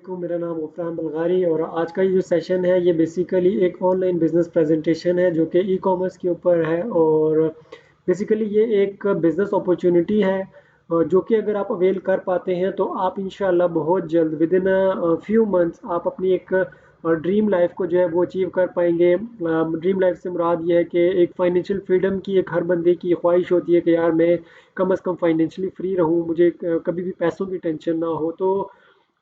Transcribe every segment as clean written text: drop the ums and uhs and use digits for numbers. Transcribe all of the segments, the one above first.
अलैकुम। मेरा नाम ग़ुफ़रान बलगारी और आज का ये जो सेशन है ये बेसिकली एक ऑनलाइन बिज़नेस प्रेजेंटेशन है जो कि ई कॉमर्स के ऊपर है। और बेसिकली ये एक बिज़नेस अपॉर्चुनिटी है जो कि अगर आप अवेल कर पाते हैं तो आप इंशाल्लाह बहुत जल्द विद इन फ्यू मंथ्स आप अपनी एक ड्रीम लाइफ को जो है वो अचीव कर पाएंगे। ड्रीम लाइफ से मुराद ये है कि एक फाइनेंशियल फ्रीडम की एक हर बंदे की ख्वाहिश होती है कि यार मैं कम अज़ कम फाइनेंशियली फ्री रहूँ, मुझे कभी भी पैसों की टेंशन ना हो। तो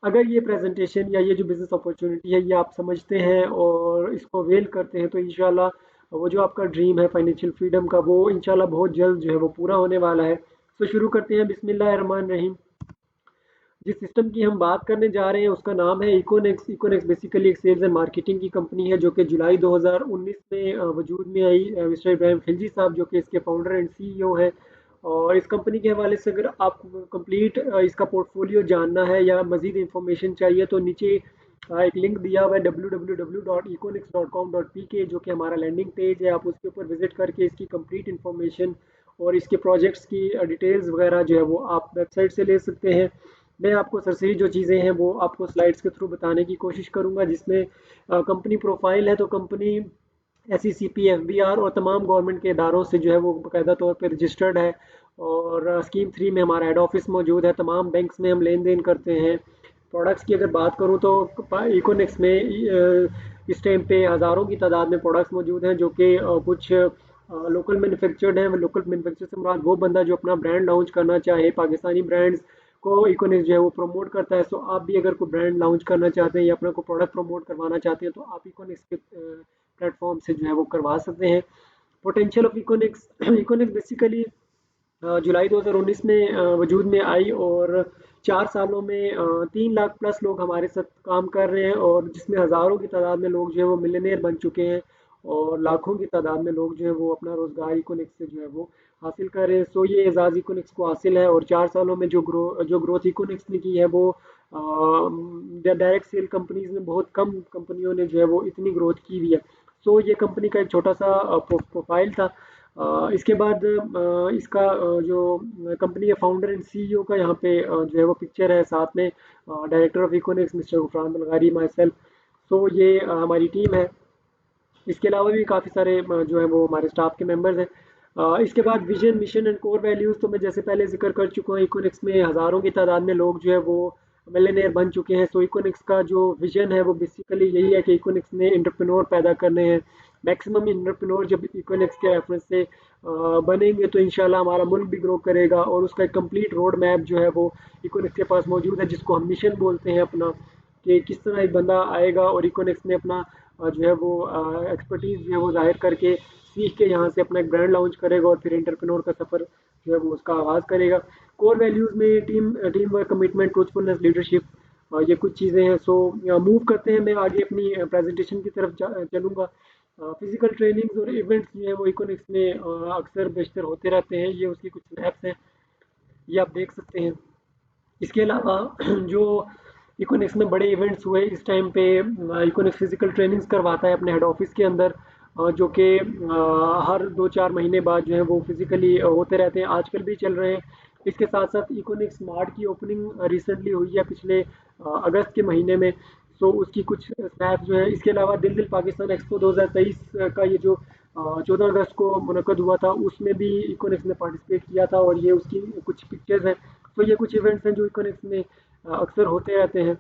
अगर ये प्रेजेंटेशन या ये जो बिज़नेस अपॉर्चुनिटी है ये आप समझते हैं और इसको अवेल करते हैं तो इंशाल्लाह वो जो आपका ड्रीम है फाइनेंशियल फ्रीडम का वो इंशाल्लाह बहुत जल्द जो है वो पूरा होने वाला है। तो शुरू करते हैं, बिस्मिल्लाह रहमान रहीम। जिस सिस्टम की हम बात करने जा रहे हैं उसका नाम है इकोनेक्स। इकोनेक्स बेसिकली एक सेल्स एंड मार्केटिंग की कंपनी है जो कि जुलाई 2019 में वजूद में आई। मिस्टर इब्राहिम खिलजी साहब जो कि इसके फाउंडर एंड सीईओ है। और इस कंपनी के हवाले से अगर आपको कंप्लीट इसका पोर्टफोलियो जानना है या मज़ीद इंफॉर्मेशन चाहिए तो नीचे एक लिंक दिया हुआ है www.econex.com.pk जो कि हमारा लैंडिंग पेज है। आप उसके ऊपर विजिट करके इसकी कंप्लीट इंफॉर्मेशन और इसके प्रोजेक्ट्स की डिटेल्स वगैरह जो है वो आप वेबसाइट से ले सकते हैं। मैं आपको सरसरी जो चीज़ें हैं वो आपको स्लाइड्स के थ्रू बताने की कोशिश करूंगा, जिसमें कंपनी प्रोफाइल है तो कंपनी SECP FBR और तमाम गवर्नमेंट के इदारों से जो है वो बाकायदा तौर पर रजिस्टर्ड है। और स्कीम 3 में हमारा हेड ऑफिस मौजूद है। तमाम बैंक्स में हम लेन देन करते हैं। प्रोडक्ट्स की अगर बात करूं तो इकोनिक्स में इस टाइम पे हज़ारों की तादाद में प्रोडक्ट्स मौजूद हैं जो कि कुछ लोकल मैन्युफैक्चर्ड हैं। लोकल मैन्युफैक्चर से मुराद वो बंदा जो अपना ब्रांड लॉन्च करना चाहे, पाकिस्तानी ब्रांड्स को इकोनिक्स जो है वो प्रमोट करता है। सो आप भी अगर कोई ब्रांड लॉन्च करना चाहते हैं या अपना कोई प्रोडक्ट प्रमोट करवाना चाहते हैं तो आप इकोनिक्स के प्लेटफॉर्म से जो है वो करवा सकते हैं। पोटेंशियल ऑफ इकोनिक्स इकोनिक्स बेसिकली जुलाई 2019 में वजूद में आई और 4 सालों में 3 लाख प्लस लोग हमारे साथ काम कर रहे हैं और जिसमें हज़ारों की तादाद में लोग जो है वो मिलियनेयर बन चुके हैं और लाखों की तादाद में लोग जो है वो अपना रोज़गार इकोनिक्स से जो है वो हासिल कर रहे हैं। सो ये एजाज़ इकोनिक्स को हासिल है और 4 सालों में जो ग्रोथ इकोनिक्स ने की है वो डायरेक्ट सेल कंपनीज में बहुत कम कंपनियों ने जो है वो इतनी ग्रोथ की हुई है। सो ये कंपनी का एक छोटा सा प्रोफाइल था। इसके बाद इसका जो कंपनी के फाउंडर एंड सीईओ का यहाँ पे जो है वो पिक्चर है, साथ में director of economics mister Gufran Balgari, myself. So ये हमारी टीम है। इसके अलावा भी काफ़ी सारे जो है वो हमारे स्टाफ के मेंबर्स हैं। इसके बाद vision mission and core values तो मैं जैसे पहले जिक्र कर चुका हूँ, इकोनिक्स में हज़ारों की तादाद में लोग जो है वो मिलियनेयर बन चुके हैं। सो इकोनिक्स का जो विजन है वो बेसिकली यही है कि इकोनिक्स में एंटरप्रेन्योर पैदा करने हैं। मैक्सिमम एंटरप्रेन्योर जब इकोनिक्स के रेफरेंस से बनेंगे तो इंशाल्लाह हमारा मुल्क भी ग्रो करेगा। और उसका एक कंप्लीट रोड मैप जो है वो इकोनिक्स के पास मौजूद है, जिसको हम मिशन बोलते हैं अपना, कि किस तरह एक बंदा आएगा और इकोनिक्स में अपना जो है वो एक्सपर्टीज़ जो है वो जाहिर करके सीख के यहाँ से अपना एक ब्रांड लॉन्च करेगा और फिर एंटरप्रेन्योर का सफ़र जो है वो उसका आगाज़ करेगा। कोर वैल्यूज़ में team work, commitment, truthfulness, leadership, ये कुछ चीज़ें हैं। सो मूव करते हैं, मैं आगे अपनी प्रेजेंटेशन की तरफ चलूँगा। फिजिकल ट्रेनिंग्स और इवेंट्स जो है वो इकोनिक्स में अक्सर बेशतर होते रहते हैं। ये उसकी कुछ स्नैप्स हैं, ये आप देख सकते हैं। इसके अलावा जो इकोनिक्स में बड़े इवेंट्स हुए इस टाइम पे, इकोनिक्स फिजिकल ट्रेनिंग्स करवाता है अपने हेड ऑफिस के अंदर, जो कि हर 2-4 महीने बाद जो है वो फिजिकली होते रहते हैं, आजकल भी चल रहे हैं। इसके साथ साथ इकोनिक्स स्मार्ट की ओपनिंग रिसेंटली हुई है पिछले अगस्त के महीने में। सो उसकी कुछ स्नैप जो है। इसके अलावा दिल दिल पाकिस्तान एक्सपो 2023 का ये जो 14 अगस्त को मुनक्कद हुआ था उसमें भी इकोनिक्स ने पार्टिसिपेट किया था और ये उसकी कुछ पिक्चर्स हैं। तो ये कुछ इवेंट्स हैं जो इकोनिक्स में अक्सर होते रहते हैं।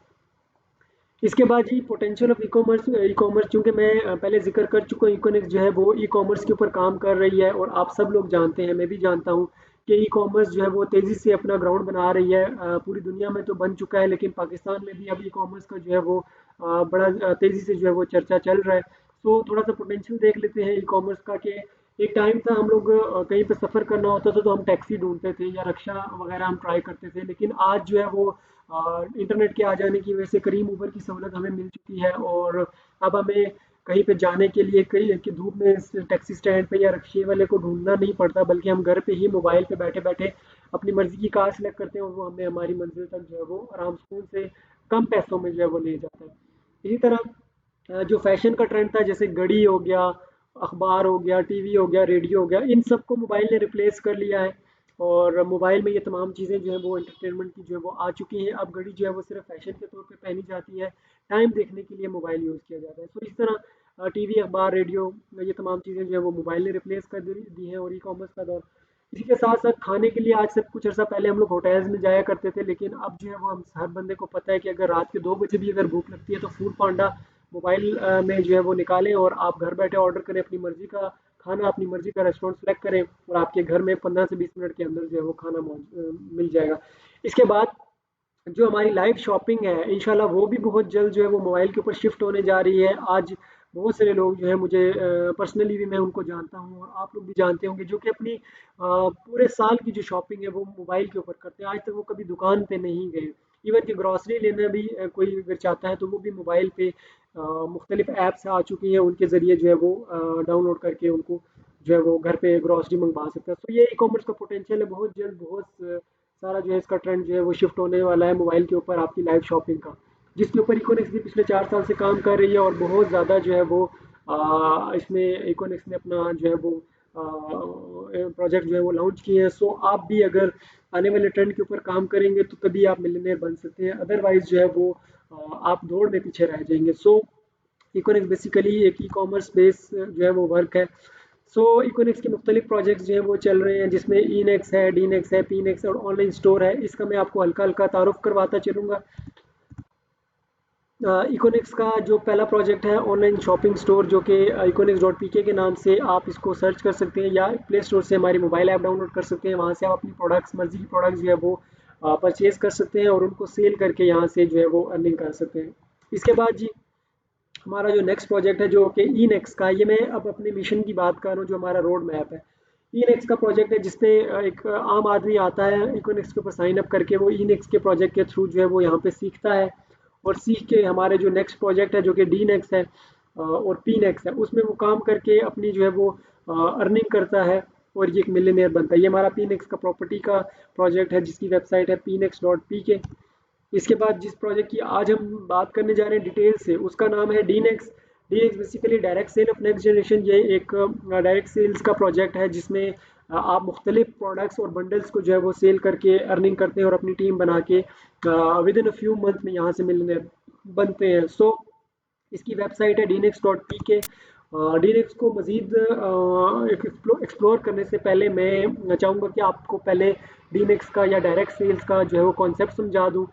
इसके बाद जी पोटेंशियल ऑफ ई कॉमर्स, चूँकि मैं पहले जिक्र कर चुका हूँ, इकोनिक्स जो है वो ई कॉमर्स के ऊपर काम कर रही है और आप सब लोग जानते हैं, मैं भी जानता हूँ कि ई कॉमर्स जो है वो तेज़ी से अपना ग्राउंड बना रही है। पूरी दुनिया में तो बन चुका है लेकिन पाकिस्तान में भी अब ई कॉमर्स का जो है वो बड़ा तेज़ी से जो है वो चर्चा चल रहा है। तो थोड़ा सा पोटेंशियल देख लेते हैं ई कॉमर्स का, कि एक टाइम था हम लोग कहीं पे सफ़र करना होता था तो हम टैक्सी ढूंढते थे या रिक्शा वगैरह हम ट्राई करते थे, लेकिन आज जो है वो इंटरनेट के आ जाने की वजह से करीम उबर की सहूलत हमें मिल चुकी है। और अब हमें कहीं पे जाने के लिए कहीं कि धूप में टैक्सी स्टैंड पे या रिक्शे वाले को ढूंढना नहीं पड़ता, बल्कि हम घर पे ही मोबाइल पे बैठे बैठे अपनी मर्जी की कार सेलेक्ट करते हैं और वो हमें हमारी मंजिल तक जो है वो आराम सुकून से कम पैसों में जो है वो ले जाता है। इसी तरह जो फैशन का ट्रेंड था, जैसे घड़ी हो गया, अखबार हो गया, टीवी हो गया, रेडियो हो गया, इन सबको मोबाइल ने रिप्लेस कर लिया है। और मोबाइल में ये तमाम चीज़ें जो है वो एंटरटेनमेंट की जो है वो आ चुकी हैं। अब घड़ी जो है वो सिर्फ फैशन के तौर पे पहनी जाती है, टाइम देखने के लिए मोबाइल यूज़ किया जाता है। तो इस तरह टीवी, अखबार, रेडियो, ये तमाम चीज़ें जो है वो मोबाइल ने रिप्लेस कर दी हैं, और ई कॉमर्स का दौर। इसी के साथ साथ खाने के लिए आज से कुछ अर्सा पहले हम लोग होटल्स में जाया करते थे, लेकिन अब जो है वो हम हर बंदे को पता है कि अगर रात के 2 बजे भी अगर भूख लगती है तो फूड पांडा मोबाइल में जो है वो निकालें और आप घर बैठे ऑर्डर करें अपनी मर्जी का खाना, अपनी मर्जी का रेस्टोरेंट सेलेक्ट करें और आपके घर में 15 से 20 मिनट के अंदर जो है वो खाना मिल जाएगा। इसके बाद जो हमारी लाइव शॉपिंग है, इंशाल्लाह वो भी बहुत जल्द जो है वो मोबाइल के ऊपर शिफ्ट होने जा रही है। आज बहुत सारे लोग जो है, मुझे पर्सनली भी मैं उनको जानता हूँ और आप लोग भी जानते होंगे, जो कि अपनी पूरे साल की जो शॉपिंग है वो मोबाइल के ऊपर करते हैं। आज तक वो कभी दुकान पे नहीं गए। इवन कि ग्रॉसरी लेना भी कोई अगर चाहता है तो वो भी मोबाइल पे मुख्तलिफ ऐप्स आ चुकी हैं, उनके ज़रिए जो है वो डाउनलोड करके उनको जो है वो घर पे ग्रॉसरी मंगवा सकते हैं। तो ये ई कॉमर्स का पोटेंशियल है, बहुत जल्द बहुत सारा जो है इसका ट्रेंड जो है वो शिफ्ट होने वाला है मोबाइल के ऊपर, आपकी लाइव शॉपिंग का, जिसके ऊपर इकोनिक्स भी पिछले 4 साल से काम कर रही है और बहुत ज़्यादा जो है वो इसमें इकोनिक्स ने अपना जो है वो प्रोजेक्ट जो है वो लॉन्च किए हैं। सो आप भी अगर आने वाले ट्रेंड के ऊपर काम करेंगे तो तभी आप मिलियनेयर बन सकते हैं, अदरवाइज जो है वो आप दौड़ में पीछे रह जाएंगे। सो इकोनिक्स बेसिकली एक ई कॉमर्स बेस जो है वो वर्क है। सो इकोनिक्स के मुख्तलिफ प्रोजेक्ट्स जो हैं वो चल रहे हैं, जिसमें ई नेक्स है, डी नेक्स है, पी नेक्स और ऑनलाइन स्टोर है। इसका मैं आपको हल्का हल्का तारुफ करवाता चलूँगा। इकोनिक्स का जो पहला प्रोजेक्ट है ऑनलाइन शॉपिंग स्टोर, जो कि iconix.pk के नाम से आप इसको सर्च कर सकते हैं, या प्ले स्टोर से हमारी मोबाइल ऐप डाउनलोड कर सकते हैं। वहाँ से आप अपनी प्रोडक्ट्स, मर्जी की प्रोडक्ट्स जो है वो परचेज कर सकते हैं और उनको सेल करके यहाँ से जो है वो अर्निंग कर सकते हैं। इसके बाद जी हमारा जो नेक्स्ट प्रोजेक्ट है जो कि ई नेक्स का, ये मैं अब अपने मिशन की बात कर रहा हूँ, जो हमारा रोड मैप है। ई नेक्स का प्रोजेक्ट है जिसपे एक आम आदमी आता है इकोनिक्स के ऊपर साइन अप करके, वो ई नेक्स के प्रोजेक्ट के थ्रू जो है वो यहाँ पे सीखता है, और सीख के हमारे जो नेक्स्ट प्रोजेक्ट है जो कि डी नेक्स है और पी नेक्स है, उसमें वो काम करके अपनी जो है वो अर्निंग करता है और ये एक मिलियनियर बनता है। ये हमारा पी नेक्स का प्रॉपर्टी का प्रोजेक्ट है, जिसकी वेबसाइट है pnex.pk। इसके बाद जिस प्रोजेक्ट की आज हम बात करने जा रहे हैं डिटेल से, उसका नाम है D Nex. D Nex basically direct sale of next generation. ये एक डायरेक्ट सेल्स का प्रोजेक्ट है जिसमें आप मुख्तलिफ प्रोडक्ट्स और बंडल्स को जो है वो सेल करके अर्निंग करते हैं और अपनी टीम बना के with in a few month में यहाँ से मिलने बनते हैं। सो इसकी वेबसाइट है dnex.pk। डीनेक्स को मज़ीद एक्सप्लोर करने से पहले मैं चाहूँगा कि आपको पहले डीनेक्स का या डायरेक्ट सेल्स का जो है वो कॉन्सेप्ट समझा दूँ।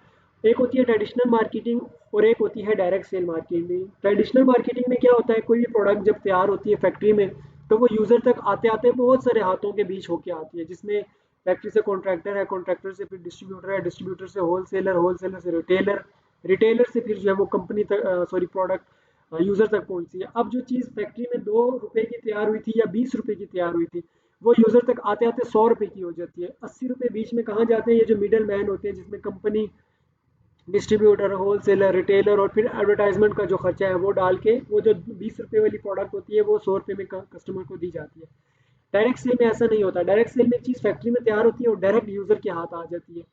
एक होती है ट्रेडिशनल मार्केटिंग और एक होती है direct sale marketing. Traditional marketing में क्या होता है, कोई भी प्रोडक्ट जब तैयार होती है फैक्ट्री में, तो वो यूज़र तक आते आते बहुत सारे हाथों के बीच होके आती है, जिसमें फैक्ट्री से कॉन्ट्रैक्टर है, कॉन्ट्रैक्टर से फिर डिस्ट्रीब्यूटर है, डिस्ट्रीब्यूटर से होलसेलर, होलसेलर से रिटेलर, रिटेलर से फिर जो है वो कंपनी तक, सॉरी, प्रोडक्ट यूजर तक पहुंचती है। अब जो चीज़ फैक्ट्री में 2 रुपए की तैयार हुई थी या 20 रुपए की तैयार हुई थी, वो यूजर तक आते आते 100 रुपए की हो जाती है। 80 रुपए बीच में कहाँ जाते हैं, ये जो मिडल मैन होते हैं, जिसमें कंपनी, डिस्ट्रीब्यूटर, होलसेलर, रिटेलर और फिर एडवर्टाइजमेंट का जो खर्चा है वो डाल के वो जो 20 रुपए वाली प्रोडक्ट होती है वो 100 रुपए में कस्टमर को दी जाती है। डायरेक्ट सेल में ऐसा नहीं होता। डायरेक्ट सेल में एक चीज़ फैक्ट्री में तैयार होती है और डायरेक्ट यूजर के हाथ आ जाती है।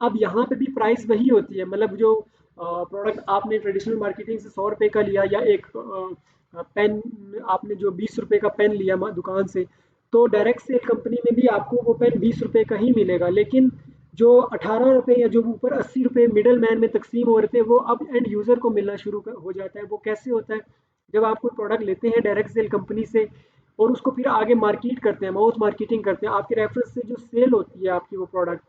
अब यहाँ पे भी प्राइस वही होती है, मतलब जो प्रोडक्ट आपने ट्रेडिशनल मार्केटिंग से 100 रुपए का लिया, या एक पेन आपने जो 20 रुपए का पेन लिया दुकान से, तो डायरेक्ट सेल कंपनी में भी आपको वो पेन 20 रुपए का ही मिलेगा। लेकिन जो 18 रुपए या जो ऊपर 80 रुपए मिडल मैन में तकसीम हो रहे थे, वो अब एंड यूजर को मिलना शुरू हो जाता है। वो कैसे होता है, जब आप कोई प्रोडक्ट लेते हैं डायरेक्ट सेल कंपनी से और उसको फिर आगे मार्केट करते हैं, माउथ मार्केटिंग करते हैं, आपके रेफरेंस से जो सेल होती है आपकी वो प्रोडक्ट,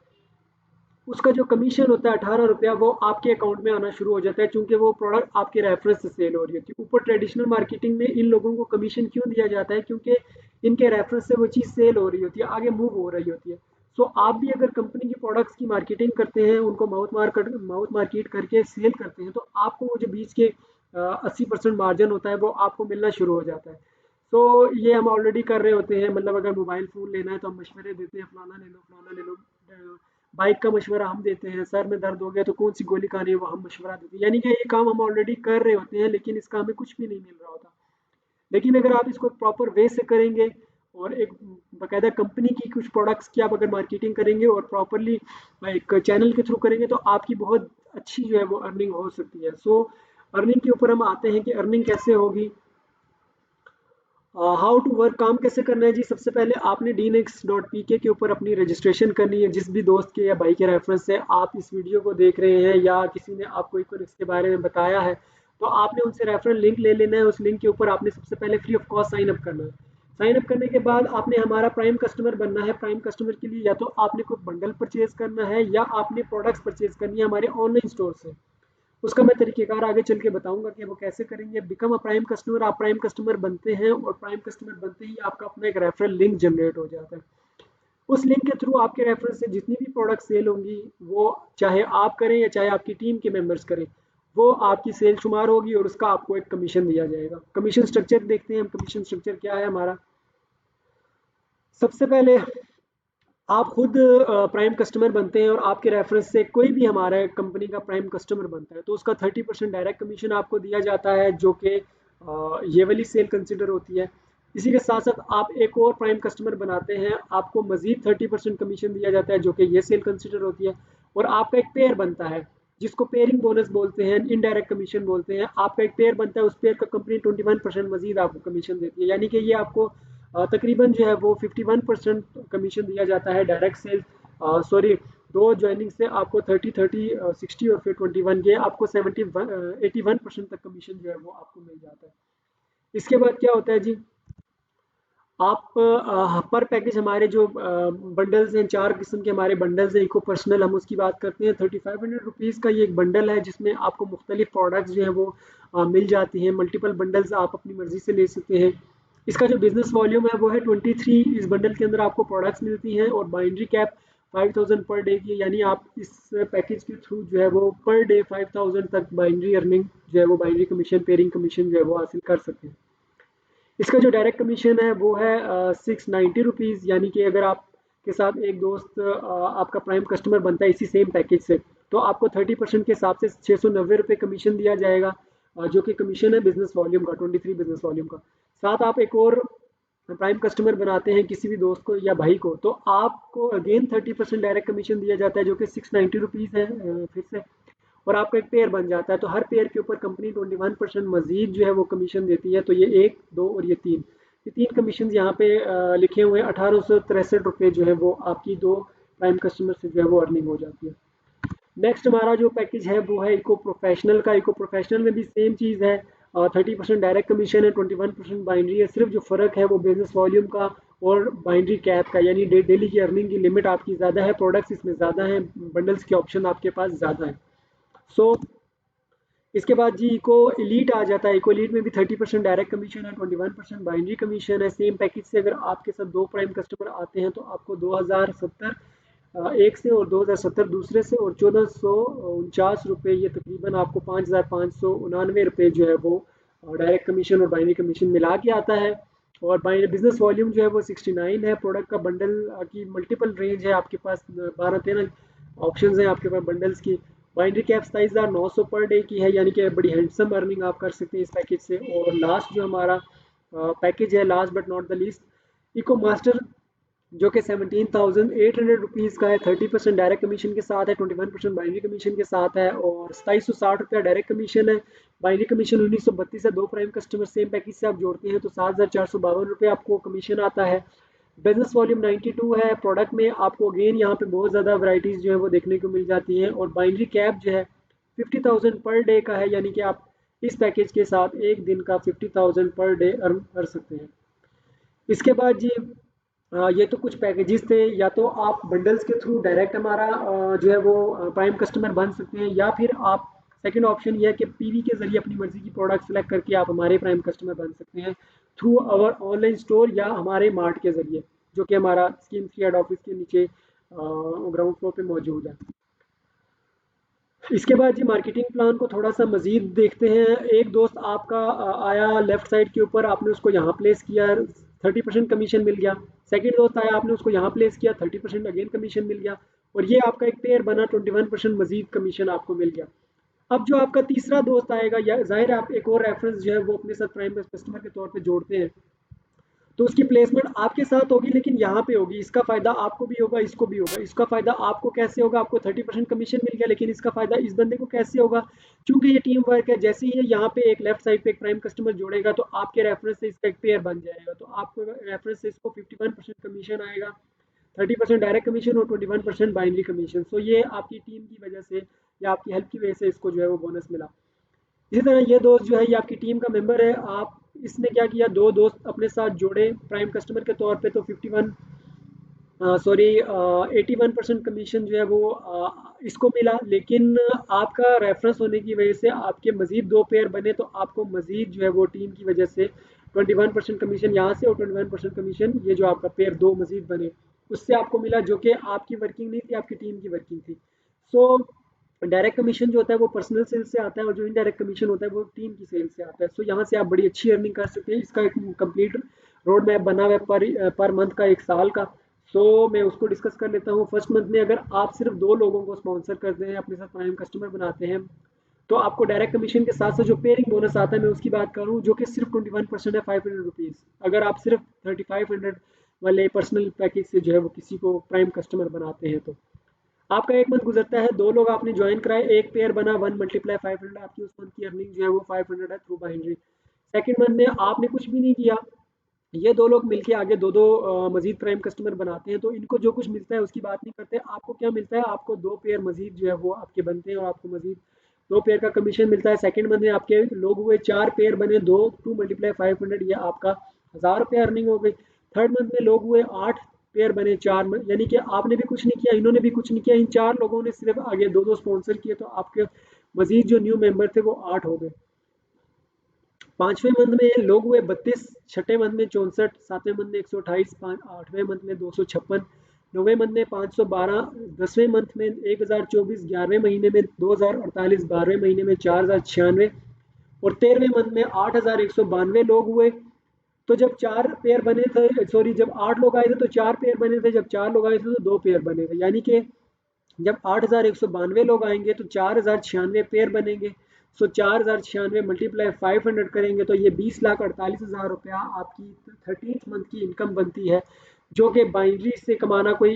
उसका जो कमीशन होता है 18 रुपया, वो आपके अकाउंट में आना शुरू हो जाता है, क्योंकि वो प्रोडक्ट आपके रेफरेंस से सेल हो रही होती है। ऊपर ट्रेडिशनल मार्केटिंग में इन लोगों को कमीशन क्यों दिया जाता है, क्योंकि इनके रेफरेंस से वो चीज़ सेल हो रही होती है, आगे मूव हो रही होती है। सो आप भी अगर कंपनी की प्रोडक्ट्स की मार्केटिंग करते हैं, उनको माउथ मार्केट करके सेल करते हैं, तो आपको वो जो बीच के 80% मार्जिन होता है वो आपको मिलना शुरू हो जाता है। तो ये हम ऑलरेडी कर रहे होते हैं, मतलब अगर मोबाइल फ़ोन लेना है तो हम मशवरे देते हैं, फलाना ले लो, फलाना ले लो। बाइक का मशवरा हम देते हैं, सर में दर्द हो गया तो कौन सी गोली खानी है वो हम मशवरा देते हैं। यानी कि ये काम हम ऑलरेडी कर रहे होते हैं, लेकिन इसका हमें कुछ भी नहीं मिल रहा होता। लेकिन अगर आप इसको प्रॉपर वे से करेंगे और एक बाकायदा कंपनी की कुछ प्रोडक्ट्स की आप अगर मार्केटिंग करेंगे और प्रॉपरली एक चैनल के थ्रू करेंगे, तो आपकी बहुत अच्छी जो है वो अर्निंग हो सकती है। सो अर्निंग के ऊपर हम आते हैं कि अर्निंग कैसे होगी। हाउ टू वर्क, काम कैसे करना है जी। सबसे पहले आपने dnex.pk के ऊपर अपनी रजिस्ट्रेशन करनी है। जिस भी दोस्त के या भाई के रेफरेंस से आप इस वीडियो को देख रहे हैं या किसी ने आपको एक बार इसके बारे में बताया है, तो आपने उनसे रेफरल लिंक ले लेना है। उस लिंक के ऊपर आपने सबसे पहले free of cost sign up करना है। साइन अप करने के बाद आपने हमारा प्राइम कस्टमर बनना है। प्राइम कस्टमर के लिए या तो आपने कोई बंडल परचेज करना है या आपने प्रोडक्ट्स परचेज करनी है हमारे ऑनलाइन स्टोर से। उसका मैं तरीकेकार आगे चल के बताऊंगा कि वो कैसे करेंगे। बिकम अ प्राइम कस्टमर, आप प्राइम कस्टमर बनते हैं और प्राइम कस्टमर बनते ही आपका अपना एक रेफरल लिंक जनरेट हो जाता है। उस लिंक के थ्रू आपके रेफरेंस से जितनी भी प्रोडक्ट सेल होंगी, वो चाहे आप करें या चाहे आपकी टीम के मेंबर्स करें, वो आपकी सेल शुमार होगी और उसका आपको एक कमीशन दिया जाएगा। कमीशन स्ट्रक्चर देखते हैं हम, कमीशन स्ट्रक्चर क्या है हमारा। सबसे पहले आप खुद प्राइम कस्टमर बनते हैं और आपके रेफरेंस से कोई भी हमारा कंपनी का प्राइम कस्टमर बनता है तो उसका 30% डायरेक्ट कमीशन आपको दिया जाता है, जो कि ये वाली सेल कंसिडर होती है। इसी के साथ साथ आप एक और प्राइम कस्टमर बनाते हैं, आपको मजीद 30% कमीशन दिया जाता है, जो कि ये सेल कंसिडर होती है। और आपका एक पेयर बनता है, जिसको पेयरिंग बोनस बोलते हैं, इनडायरेक्ट कमीशन बोलते हैं। आपका एक पेयर बनता है, उस पेयर का कंपनी 21% मजीद आपको कमीशन देती है, यानी कि ये आपको तकरीबन जो है वो 51% कमीशन दिया जाता है डायरेक्ट सेल्स। सॉरी, दो ज्वाइनिंग से आपको 30 30 60 और फिर 21 के आपको 81% तक कमीशन जो है वो आपको मिल जाता है। इसके बाद क्या होता है जी, आप पर पैकेज हमारे जो बंडल्स हैं, 4 किस्म के हमारे बंडल्स हैं। इको पर्सनल हम उसकी बात करते हैं, 3500 रुपीज़ का ये एक बंडल है, जिसमें आपको मुख्तलिफ प्रोडक्ट्स जो हैं वो मिल जाती हैं। मल्टीपल बंडल्स आप अपनी मर्जी से ले सकते हैं। इसका जो बिजनेस वॉल्यूम है वो है 23। इस बंडल के अंदर आपको प्रोडक्ट्स मिलती हैं और बाइंड्री कैप 5000 पर डे की, यानी आप इस पैकेज के थ्रू जो है वो पर डे 5000 तक बाइंड्री अर्निंग जो है वो बाइंड्री कमीशन, पेयरिंग कमीशन जो है वो हासिल कर सकते हैं। इसका जो डायरेक्ट कमीशन है वो है 690 रुपीज़, यानी कि अगर आपके साथ एक दोस्त आपका प्राइम कस्टमर बनता है इसी सेम पैकेज से, तो आपको 30% के हिसाब से 690 रुपये कमीशन दिया जाएगा, जो कि कमीशन है बिजनेस वॉल्यूम का, 23 बिजनेस वॉल्यूम का। साथ आप एक और प्राइम कस्टमर बनाते हैं किसी भी दोस्त को या भाई को, तो आपको अगेन 30% डायरेक्ट कमीशन दिया जाता है, जो कि 690 रुपीज़ है फिर से। और आपका एक पेयर बन जाता है, तो हर पेयर के ऊपर कंपनी 21% मजीद जो है वो कमीशन देती है। तो ये 1 2 और ये तीन कमीशन यहाँ पे लिखे हुए हैं। 1863 रुपये जो है वो आपकी दो प्राइम कस्टमर से जो है वो अर्निंग हो जाती है। नेक्स्ट हमारा जो पैकेज है वो है इको प्रोफेशनल का। इको प्रोफेशनल में भी सेम चीज़ है, 30% डायरेक्ट कमीशन है, 21% बाइंड्री है। सिर्फ जो फ़र्क है वो बिजनेस वॉल्यूम का और बाइंड्री कैप का, यानी डेली की अर्निंग की लिमिट आपकी ज़्यादा है, प्रोडक्ट्स इसमें ज़्यादा हैं, बंडल्स के ऑप्शन आपके पास ज़्यादा है। सो इसके बाद जी इको एलीट आ जाता है। इको एलीट में भी 30% डायरेक्ट कमीशन है, 21% बाइनरी कमीशन है। सेम पैकेज से अगर आपके साथ दो प्राइम कस्टमर आते हैं तो आपको 2070 एक से और 2070 दूसरे से और 1449 रुपये, ये तकरीबन आपको 5599 रुपये जो है वो डायरेक्ट कमीशन और बाइनरी कमीशन मिला के आता है। और बिजनेस वॉल्यूम जो है वो 69 है। प्रोडक्ट का बंडल की मल्टीपल रेंज है आपके पास, 12 13 ऑप्शंस हैं आपके पास बंडल्स की। बाइंड्री कैप 27,900 पर डे की है, यानी कि बड़ी हैंडसम अर्निंग आप कर सकते हैं इस पैकेज से। और लास्ट जो हमारा पैकेज है, last but not the least, eco master, जो कि 17,800 रुपीज़ का है। 30% डायरेक्ट कमीशन के साथ है, 21% बाइनरी कमीशन के साथ है और 2760 रुपया डायरेक्ट कमीशन है। बाइनरी कमीशन 1932 है। दो प्राइम कस्टमर सेम पैकेज से आप जोड़ते हैं तो 7,452 रुपये आपको कमीशन आता है। बिजनेस वॉल्यूम 92 है। प्रोडक्ट में आपको अगेन यहाँ पे बहुत ज़्यादा वैरायटीज़ जो है वो देखने को मिल जाती हैं। और बाइनरी कैप जो है 50,000 पर डे का है, यानी कि आप इस पैकेज के साथ एक दिन का 50,000 पर डे अर्न कर सकते हैं। इसके बाद जी ये तो कुछ पैकेजेस थे। या तो आप बंडल्स के थ्रू डायरेक्ट हमारा जो है वो प्राइम कस्टमर बन सकते हैं, या फिर आप सेकंड ऑप्शन ये है कि पीवी के जरिए अपनी मर्जी की प्रोडक्ट सेलेक्ट करके आप हमारे प्राइम कस्टमर बन सकते हैं थ्रू आवर ऑनलाइन स्टोर या हमारे मार्ट के जरिए, जो कि हमारा स्कीम 3 हेड ऑफिस के नीचे ग्राउंड फ्लोर पे मौजूद है। इसके बाद जी मार्केटिंग प्लान को थोड़ा सा मजीद देखते हैं। एक दोस्त आपका आया लेफ्ट साइड के ऊपर, आपने उसको यहाँ प्लेस किया, 30% कमीशन मिल गया। सेकंड दोस्त आया, आपने उसको यहाँ प्लेस किया, 30% अगेन कमीशन मिल गया। और ये आपका एक पेयर बना, 21% मजीद कमीशन आपको मिल गया। अब जो आपका तीसरा दोस्त आएगा, या जाहिर है आप एक और रेफरेंस जो है वो अपने साथ प्राइम कस्टमर के तौर पे जोड़ते हैं, तो उसकी प्लेसमेंट आपके साथ होगी, लेकिन यहाँ पे होगी। इसका फायदा आपको भी होगा, इसको भी होगा। इसका फायदा आपको कैसे होगा, आपको 30% कमीशन मिल गया, लेकिन इसका फायदा इस बंदे को कैसे होगा, क्योंकि ये टीम वर्क है। जैसे ही ये यहाँ पे एक लेफ्ट साइड पे एक प्राइम कस्टमर जोड़ेगा, तो आपके रेफरेंस से इसका एक पेयर बन जाएगा, तो आपको रेफरेंस से इसको 51% कमीशन आएगा, 30% डायरेक्ट कमीशन और 21% बाइनरी कमीशन। सो ये आपकी टीम की वजह से या आपकी हेल्प की वजह से इसको जो है वो बोनस मिला। इसी तरह ये दोस्त जो है ये आपकी टीम का मेंबर है। आप इसने क्या किया, दो दोस्त अपने साथ जोड़े प्राइम कस्टमर के तौर पे, तो 51 सॉरी 81% कमीशन जो है वो इसको मिला। लेकिन आपका रेफरेंस होने की वजह से आपके मजीद दो पेयर बने, तो आपको मजीद जो है वो टीम की वजह से 21% कमीशन यहाँ से और 21% कमीशन ये जो आपका पेयर दो मजीद बने उससे आपको मिला, जो कि आपकी वर्किंग नहीं थी, आपकी टीम की वर्किंग थी। सो डायरेक्ट कमीशन जो होता है वो पर्सनल सेल से आता है, और जो इनडायरेक्ट कमीशन होता है वो टीम की सेल से आता है। सो यहाँ से आप बड़ी अच्छी अर्निंग कर सकते हैं। इसका एक कंप्लीट रोड मैप बना हुआ है पर मंथ का, एक साल का। सो मैं उसको डिस्कस कर लेता हूँ। फर्स्ट मंथ में अगर आप सिर्फ दो लोगों को स्पॉन्सर करते हैं, अपने साथ प्राइम कस्टमर बनाते हैं, तो आपको डायरेक्ट कमीशन के साथ साथ जो पेयरिंग बोनस आता है मैं उसकी बात करूँ, जो कि सिर्फ 21% है, 500 रुपीज़। अगर आप सिर्फ 3500 वाले पर्सनल पैकेज से जो है वो किसी को प्राइम कस्टमर बनाते हैं, तो आपका एक मंथ गुजरता है, दो लोग आपने ज्वाइन कराए, एक पेयर बना, 1 × 500, आपकी उस मंथ की अर्निंग जो है वो 500 है थ्रू बाइनरी। सेकेंड मंथ में आपने कुछ भी नहीं किया, ये दो लोग मिलके आगे दो दो मजीद प्राइम कस्टमर बनाते हैं, तो इनको जो कुछ मिलता है उसकी बात नहीं करते। आपको क्या मिलता है, आपको दो पेयर मजीद जो है वो आपके बनते हैं, और आपको मजीद दो पेयर का कमीशन मिलता है। सेकंड मंथ में आपके लोग हुए चार पेयर बने, दो 2 × 500, ये आपका 1000 रुपये अर्निंग हो गई। थर्ड मंथ में लोग हुए 8 पेयर बने, यानी कि आपने भी कुछ नहीं किया, इन्होंने भी कुछ नहीं किया, इन चार लोगों ने सिर्फ आगे दो दो स्पॉन्सर किए, तो आपके मजीद जो न्यू मेंबर थे वो 8 हो गए। पांचवें मंथ में लोग हुए 32, छठे मंथ में 64, सातवें मंथ में 128, आठवें मंथ में 256, नौवें मंथ में 512, 10वें मंथ में 1024, 11वें महीने में 2048, 12वें महीने में 4096, और 13वें मंथ में 8192 लोग हुए। तो जब चार पेयर बने थे, सॉरी जब 8 लोग आए थे तो चार पेयर बने थे, जब चार लोग आए थे तो दो पेयर बने थे, यानी कि जब 8192 लोग आएंगे तो 4096 पेयर बनेंगे। सो 4096 मल्टीप्लाई 500 करेंगे तो ये 20,48,000 रुपया आपकी 13th मंथ की इनकम बनती है, जो कि बाइनरी से कमाना कोई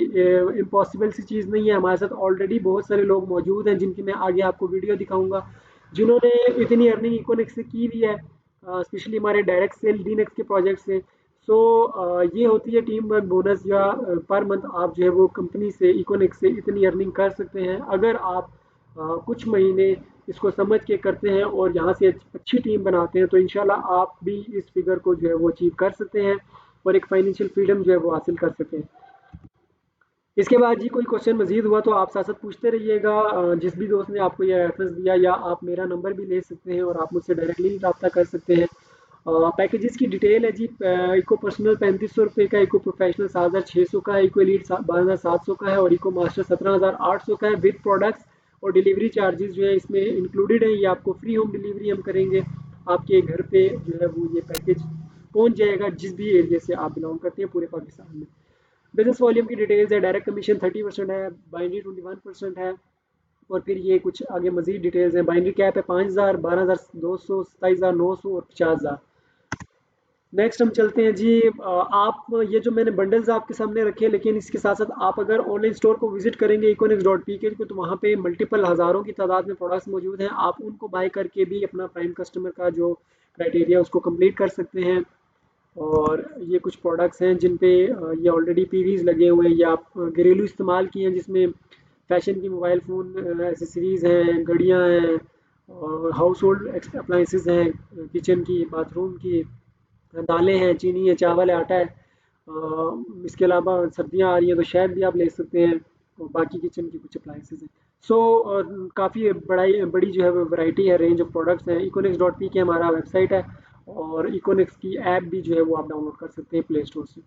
इम्पॉसिबल सी चीज़ नहीं है। हमारे साथ ऑलरेडी बहुत सारे लोग मौजूद हैं, जिनकी मैं आगे आपको वीडियो दिखाऊंगा, जिन्होंने इतनी अर्निंग इकोनेक्स से की हुई है, स्पेशली हमारे डायरेक्ट सेल डीनेक्स के प्रोजेक्ट से। सो ये होती है टीम वर्क बोनस, या पर मंथ आप जो है वो कंपनी से इकोनेक्स से इतनी अर्निंग कर सकते हैं, अगर आप कुछ महीने इसको समझ के करते हैं और यहाँ से अच्छी टीम बनाते हैं, तो इंशाल्लाह आप भी इस फिगर को जो है वो अचीव कर सकते हैं और एक फाइनेंशियल फ्रीडम जो है वो हासिल कर सकते हैं। इसके बाद जी कोई क्वेश्चन मजीद हुआ तो आप साथ साथ पूछते रहिएगा। जिस भी दोस्त ने आपको यह रेफरेंस दिया, या आप मेरा नंबर भी ले सकते हैं और आप मुझसे डायरेक्टली रब्ता कर सकते हैं। पैकेजेस की डिटेल है जी, इको पर्सनल 3500 रुपये का, इको प्रोफेशनल 7600 का है, इको एलीट 12700 का है, और इको मास्टर 17800 का है विद प्रोडक्ट्स। और डिलीवरी चार्जेस जो है इसमें इंक्लूडेड है, ये आपको फ्री होम डिलीवरी हम करेंगे, आपके घर पे जो है वो ये पैकेज पहुंच जाएगा, जिस भी एरिया से आप बिलोंग करते हैं पूरे पाकिस्तान में। बिजनेस वॉल्यूम की डिटेल्स है, डायरेक्ट कमीशन 30% है, बाइनरी 21% है, और फिर ये कुछ आगे मजीद डिटेल्स हैं। बाइनरी कैप है 5000, 12200, 27900 और 50000। नेक्स्ट हम चलते हैं जी, आप ये जो मैंने बंडल्स आपके सामने रखे हैं, लेकिन इसके साथ साथ आप अगर ऑनलाइन स्टोर को विजिट करेंगे econex.pk को, तो वहाँ पे मल्टीपल हज़ारों की तादाद में प्रोडक्ट्स मौजूद हैं। आप उनको बाय करके भी अपना प्राइम कस्टमर का जो क्राइटेरिया उसको कंप्लीट कर सकते हैं। और ये कुछ प्रोडक्ट्स हैं जिन पे ये ऑलरेडी पीवीज लगे हुए हैं, या आप घरेलू इस्तेमाल किए हैं, जिसमें फैशन की मोबाइल फ़ोन एसेसरीज़ हैं, घड़ियाँ हैं, और हाउस होल्ड अप्लाइंसेस हैं, किचन की, बाथरूम की, दालें हैं, चीनी है, चावल है, आटा है। इसके अलावा सर्दियाँ आ रही हैं तो शहद भी आप ले सकते हैं, और बाकी किचन की कुछ अप्लाइंसेस हैं। सो काफ़ी बड़ी जो है वैरायटी है, रेंज ऑफ प्रोडक्ट्स हैं। econex.pk हमारा वेबसाइट है, और इकोनेक्स की ऐप भी जो है वो आप डाउनलोड कर सकते हैं प्ले स्टोर से।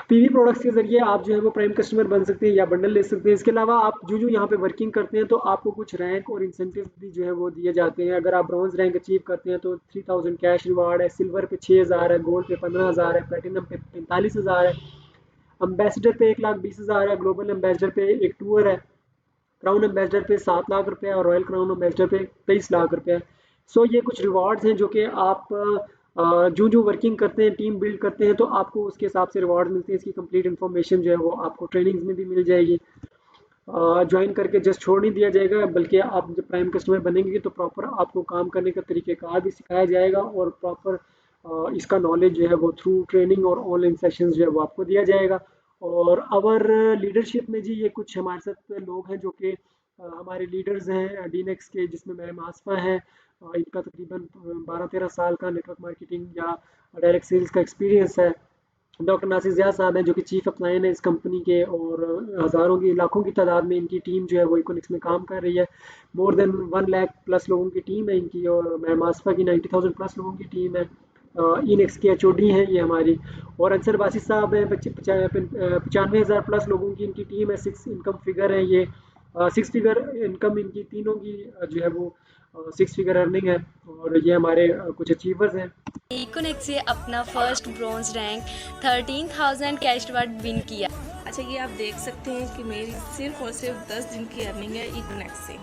पीवी प्रोडक्ट्स के जरिए आप जो है वो प्राइम कस्टमर बन सकते हैं या बंडल ले सकते हैं। इसके अलावा आप जो जो यहाँ पे वर्किंग करते हैं तो आपको कुछ रैंक और इंसेंटिव भी जो है वो दिए जाते हैं। अगर आप ब्रॉन्ज रैंक अचीव करते हैं तो 3000 कैश रिवार्ड है, सिल्वर पे 6000 है, गोल्ड पे 15000 है, प्लेटिनम पे 45000 है, अम्बेसडर पे 1,20,000 है, ग्लोबल एम्बेसडर पे एक टूर है, क्राउन एम्बेसडर पे 7 लाख रुपए और रॉयल क्राउन एम्बेसडर पे 23 लाख रुपए। सो ये कुछ रिवॉर्ड्स हैं जो कि आप जो जो वर्किंग करते हैं, टीम बिल्ड करते हैं, तो आपको उसके हिसाब से रिवॉर्ड मिलते हैं। इसकी कंप्लीट इन्फॉर्मेशन जो है वो आपको ट्रेनिंग्स में भी मिल जाएगी। ज्वाइन करके जस्ट छोड़ नहीं दिया जाएगा, बल्कि आप जब प्राइम कस्टमर बनेंगे तो प्रॉपर आपको काम करने का तरीक़ेकार भी सिखाया जाएगा, और प्रॉपर इसका नॉलेज जो है वो थ्रू ट्रेनिंग और ऑनलाइन सेशंस जो है वो आपको दिया जाएगा। और अवर लीडरशिप में जी ये कुछ हमारे साथ लोग हैं जो कि हमारे लीडर्स हैं डीनेक्स के, जिसमें मैम आसफा हैं। इनका तकरीबन 12-13 साल का नेटवर्क मार्केटिंग या डायरेक्ट सेल्स का एक्सपीरियंस है। डॉक्टर नासिर ज़ियाद साहब हैं जो कि चीफ अपलाइन है इस कंपनी के, और हज़ारों की लाखों की तादाद में इनकी टीम जो है वो इकोनिक्स में काम कर रही है। मोर देन 1 लाख प्लस लोगों की टीम है इनकी, और मैम आसफा की 90,000 प्लस लोगों की टीम है। इनेक्स के एचओडी हैं ये हमारी। और अंसर बासित साहब हैं, 95,000 प्लस लोगों की इनकी टीम है। 6 इनकम फिगर है ये, 6 फिगर इनकम इनकी तीनों की जो है वो 6 फिगर अर्निंग है। और ये हमारे कुछ अचीवर्स हैं। इकोनेक्स से अपना first bronze rank 13,000 cash award win किया। अच्छा, ये आप देख सकते हैं कि मेरी सिर्फ और सिर्फ 10 दिन की अर्निंग है इकोनेक्स से।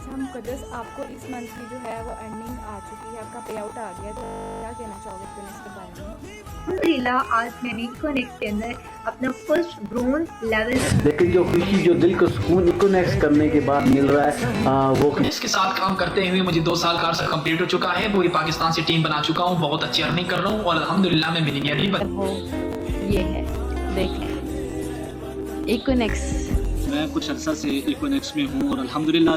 हम कदस आपको इस मंथ की जो है वो अर्निंग आ चुकी है, आपका पे आउट आ गया, तो क्या कहना चाहोगे इकोनेक्स के बारे में? अल्हम्दुलिल्लाह आज मैंने इकोनेक्स के अंदर अपना फर्स्ट ब्रोंज लेवल, लेकिन जो खुशी, जो दिल को सुकून इकोनेक्स करने के बाद मिल रहा है वो इसके साथ काम करते हुए मुझे 2 साल का अर्सा कंप्लीट हो चुका है। पूरी पाकिस्तान से टीम बना चुका हूँ, बहुत अच्छी अर्निंग कर रहा हूँ, और अल्हम्दुलिल्लाह मैं मिलीनियर भी बन। ये है, देखें इकोनेक्स। मैं कुछ अर्सा से इकोनेक्स में हूँ और अल्हम्दुलिल्लाह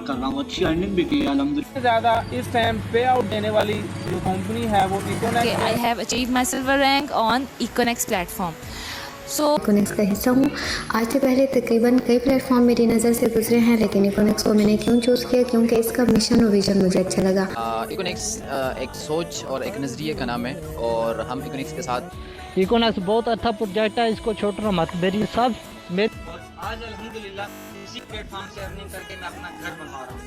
कर रहा हूँ, अच्छी अर्निंग भी की है अल्हम्दुलिल्लाह। ज़्यादा इस टाइम पे आउट देने वाली जो कंपनी है वो Econex. I have achieved my silver rank on Econex platform. Econex का हिस्सा हूँ। आज से पहले तकरीबन कई प्लेटफॉर्म मेरी नज़र से गुजरे हैं, लेकिन इकोनेक्स को मैंने क्यों चूज़ किया? क्योंकि इसका मिशन और विजन मुझे अच्छा लगा। इकोनेक्स एक सोच और एक नज़रिए का नाम है, और हम इकोनेक्स के साथ। इकोनेक्स बहुत अच्छा प्रोजेक्ट है, इसको छोड़ना मत। मेरी सब आज अल्हम्दुलिल्लाह इसी प्लेटफॉर्म से अर्निंग करके मैं अपना घर बनवा रहा हूँ।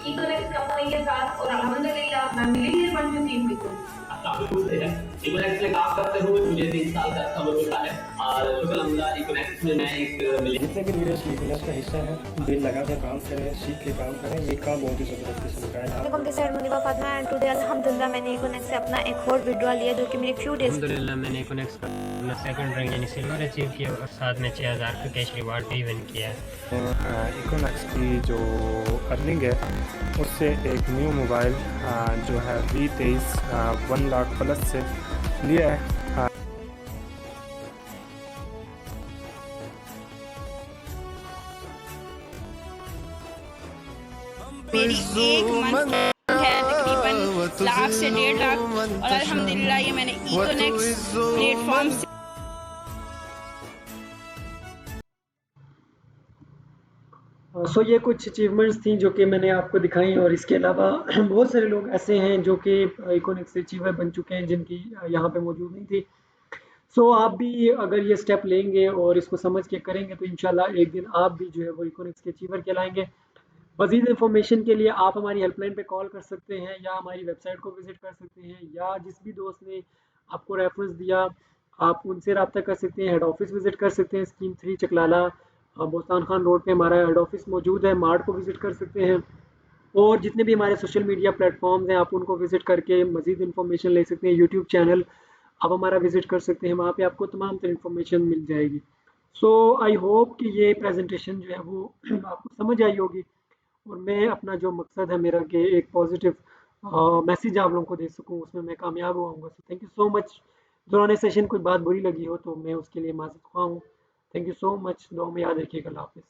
इकोनेक्स कंपनी के साथ, और अल्हम्दुलिल्लाह मैं मिलीनियर बन चुकी हूँ। इकोनेक्स में काम करते हुए मुझे 3 साल का अर्सा हो चुका है, और अल्हम्दुलिल्लाह इकोनेक्स में मैं एक जितने भी लीडर्स इकोनेक्स का हिस्सा है, दिल लगाकर काम करें, सीख के काम करें। ये काम बहुत ही ज़बरदस्ती से होता है। This is Muniba Fatima and today अल्हम्दुलिल्लाह मैंने इकोनेक्स से अपना एक और विड्रॉ लिया, जो कि मेरे फ्यू डेज। अल्हम्दुलिल्लाह मैंने इकोनेक्स का अपना सेकंड रैंक यानी सिल्वर अचीव किया, और साथ में 6,000 का कैश रिवार्ड भी विन किया है। इकोनेक्स की जो अर्निंग है उससे एक न्यू मोबाइल जो है V23 1 लाख प्लस से लिया है। मेरी एक मंथ है तकरीबन लाख से 1.5 लाख, और अल्हम्दुलिल्लाह ये मैंने इकोनेक्स प्लेटफॉर्म से। सो ये कुछ अचीवमेंट्स थी जो कि मैंने आपको दिखाई, और इसके अलावा बहुत सारे लोग ऐसे हैं जो कि इकोनेक्स से अचीवर बन चुके हैं, जिनकी यहाँ पे मौजूद नहीं थी। सो आप भी अगर ये स्टेप लेंगे और इसको समझ के करेंगे तो इंशाल्लाह एक दिन आप भी जो है वो इकोनेक्स के अचीवर कहलाएंगे। मज़ीद इन्फॉर्मेशन के लिए आप हमारी हेल्पलाइन पे कॉल कर सकते हैं, या हमारी वेबसाइट को विज़िट कर सकते हैं, या जिस भी दोस्त ने आपको रेफरेंस दिया आप उनसे रब्ता कर सकते हैं। हेड ऑफिस विज़िट कर सकते हैं, स्कीम 3 चकलाला बोस्तान खान रोड पे हमारा हेड ऑफिस मौजूद है। मार्ट को विज़िट कर सकते हैं, और जितने भी हमारे सोशल मीडिया प्लेटफॉर्म्स हैं आप उनको विज़िट करके मज़ीद इन्फॉर्मेशन ले सकते हैं। यूट्यूब चैनल आप हमारा विज़िट कर सकते हैं, वहाँ पे आपको तमाम तरह इन्फॉर्मेशन मिल जाएगी। सो आई होप कि ये प्रेजेंटेशन जो है वो आपको समझ आई होगी, और मैं अपना जो मकसद है मेरा कि एक पॉजिटिव मैसेज आप लोगों को दे सकूं, उसमें मैं कामयाब होऊंगा। So thank you so much. दौरान सेशन कुछ बात बुरी लगी हो तो मैं उसके लिए माज़रत ख्वाह हूँ। Thank you so much. दुआ में याद रखिएगा। अल्लाह हाफ़िज़।